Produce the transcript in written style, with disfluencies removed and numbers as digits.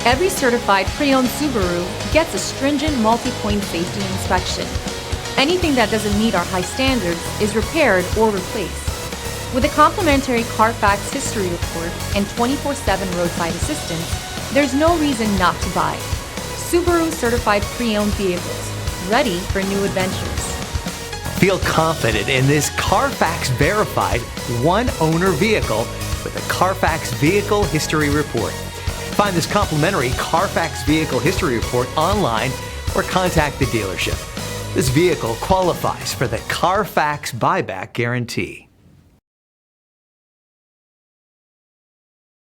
Every certified pre-owned Subaru gets a stringent multi-point safety inspection. Anything that doesn't meet our high standards is repaired or replaced. With a complimentary Carfax history report and 24/7 roadside assistance, there's no reason not to buy. Subaru certified pre-owned vehicles, ready for new adventures. Feel confident in this Carfax verified one-owner vehicle with a Carfax Vehicle History Report. Find this complimentary Carfax Vehicle History Report online or contact the dealership. This vehicle qualifies for the Carfax Buyback Guarantee.